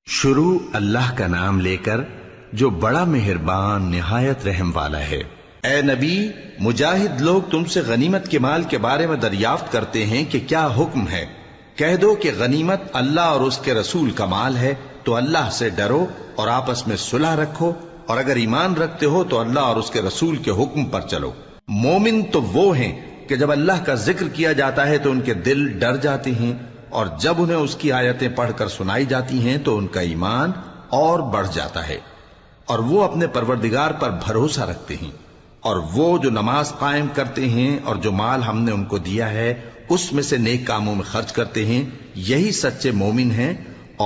شروع اللہ کا نام لے کر جو بڑا مہربان نہایت رحم والا ہے۔ اے نبی، مجاہد لوگ تم سے غنیمت کے مال کے بارے میں دریافت کرتے ہیں کہ کیا حکم ہے۔ کہہ دو کہ غنیمت اللہ اور اس کے رسول کا مال ہے، تو اللہ سے ڈرو اور آپس میں صلح رکھو، اور اگر ایمان رکھتے ہو تو اللہ اور اس کے رسول کے حکم پر چلو۔ مومن تو وہ ہیں کہ جب اللہ کا ذکر کیا جاتا ہے تو ان کے دل ڈر جاتے ہیں، اور جب انہیں اس کی آیتیں پڑھ کر سنائی جاتی ہیں تو ان کا ایمان اور بڑھ جاتا ہے، اور وہ اپنے پروردگار پر بھروسہ رکھتے ہیں، اور وہ جو نماز قائم کرتے ہیں اور جو مال ہم نے ان کو دیا ہے اس میں سے نیک کاموں میں خرچ کرتے ہیں، یہی سچے مومن ہیں،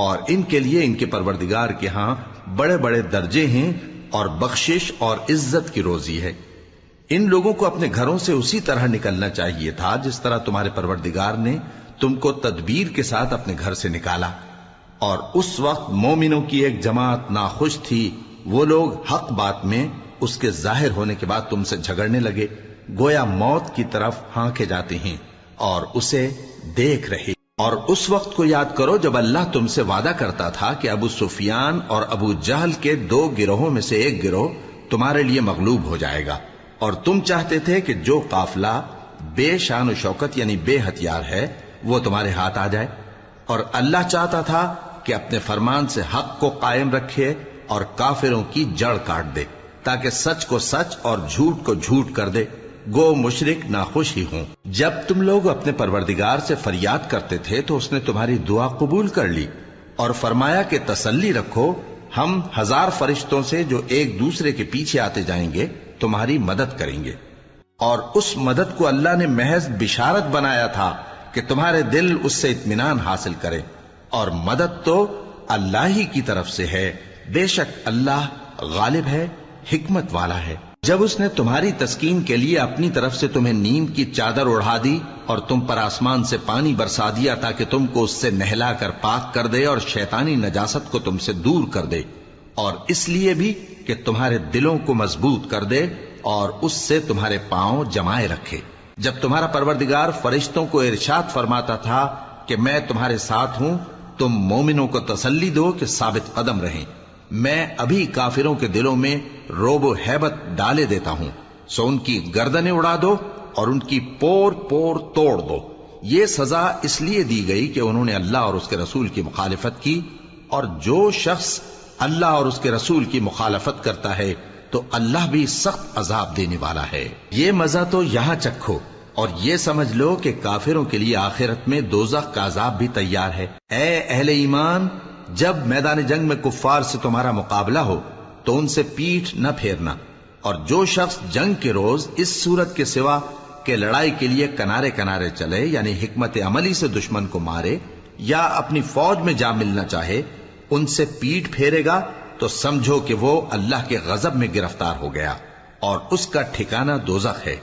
اور ان کے لیے ان کے پروردگار کے ہاں بڑے بڑے درجے ہیں اور بخشش اور عزت کی روزی ہے۔ ان لوگوں کو اپنے گھروں سے اسی طرح نکلنا چاہیے تھا جس طرح تمہارے پروردگار نے تم کو تدبیر کے ساتھ اپنے گھر سے نکالا، اور اس وقت مومنوں کی ایک جماعت ناخوش تھی، وہ لوگ حق بات میں اس کے ظاہر ہونے کے بعد تم سے جھگڑنے لگے، گویا موت کی طرف ہانکے جاتے ہیں اور اسے دیکھ رہے۔ اور اس وقت کو یاد کرو جب اللہ تم سے وعدہ کرتا تھا کہ ابو سفیان اور ابو جہل کے 2 گروہوں میں سے ایک گروہ تمہارے لیے مغلوب ہو جائے گا، اور تم چاہتے تھے کہ جو قافلہ بے شان و شوکت یعنی بے ہتھیار ہے وہ تمہارے ہاتھ آ جائے، اور اللہ چاہتا تھا کہ اپنے فرمان سے حق کو قائم رکھے اور کافروں کی جڑ کاٹ دے، تاکہ سچ کو سچ اور جھوٹ کو جھوٹ کر دے، گو مشرک ناخوش ہی ہوں۔ جب تم لوگ اپنے پروردگار سے فریاد کرتے تھے تو اس نے تمہاری دعا قبول کر لی اور فرمایا کہ تسلی رکھو، ہم 1000 فرشتوں سے جو ایک دوسرے کے پیچھے آتے جائیں گے تمہاری مدد کریں گے، اور اس مدد کو اللہ نے محض بشارت بنایا تھا کہ تمہارے دل اس سے اطمینان حاصل کرے، اور مدد تو اللہ ہی کی طرف سے ہے، بے شک اللہ غالب ہے، حکمت والا ہے۔ جب اس نے تمہاری تسکین کے لیے اپنی طرف سے تمہیں نیند کی چادر اڑھا دی اور تم پر آسمان سے پانی برسا دیا تاکہ تم کو اس سے نہلا کر پاک کر دے اور شیطانی نجاست کو تم سے دور کر دے، اور اس لیے بھی کہ تمہارے دلوں کو مضبوط کر دے اور اس سے تمہارے پاؤں جمائے رکھے، جب تمہارا پروردگار فرشتوں کو ارشاد فرماتا تھا کہ میں تمہارے ساتھ ہوں، تم مومنوں کو تسلی دو کہ ثابت قدم رہیں، میں ابھی کافروں کے دلوں میں رعب و ہیبت ڈالے دیتا ہوں، سو ان کی گردنیں اڑا دو اور ان کی پور پور توڑ دو۔ یہ سزا اس لیے دی گئی کہ انہوں نے اللہ اور اس کے رسول کی مخالفت کی، اور جو شخص اللہ اور اس کے رسول کی مخالفت کرتا ہے تو اللہ بھی سخت عذاب دینے والا ہے۔ یہ مزہ تو یہاں چکھو، اور یہ سمجھ لو کہ کافروں کے لیے آخرت میں دوزخ کا عذاب بھی تیار ہے۔ اے اہل ایمان، جب میدان جنگ میں کفار سے تمہارا مقابلہ ہو تو ان سے پیٹھ نہ پھیرنا، اور جو شخص جنگ کے روز اس صورت کے سوا کہ لڑائی کے لیے کنارے کنارے چلے یعنی حکمت عملی سے دشمن کو مارے یا اپنی فوج میں جا ملنا چاہے، ان سے پیٹھ پھیرے گا تو سمجھو کہ وہ اللہ کے غضب میں گرفتار ہو گیا، اور اس کا ٹھکانہ دوزخ ہے،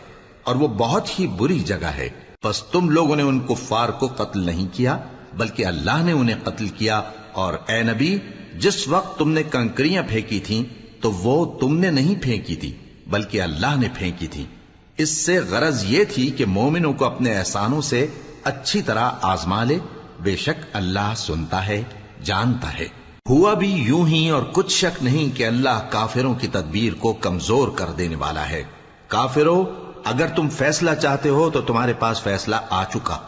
اور وہ بہت ہی بری جگہ ہے۔ پس تم لوگوں نے ان کفار کو قتل نہیں کیا بلکہ اللہ نے انہیں قتل کیا، اور اے نبی، جس وقت تم نے کنکریاں پھینکی تھیں تو وہ تم نے نہیں پھینکی تھی بلکہ اللہ نے پھینکی تھی۔ اس سے غرض یہ تھی کہ مومنوں کو اپنے احسانوں سے اچھی طرح آزما لے، بے شک اللہ سنتا ہے، جانتا ہے۔ ہوا بھی یوں ہی، اور کچھ شک نہیں کہ اللہ کافروں کی تدبیر کو کمزور کر دینے والا ہے۔ کافروں، اگر تم فیصلہ چاہتے ہو تو تمہارے پاس فیصلہ آ چکا،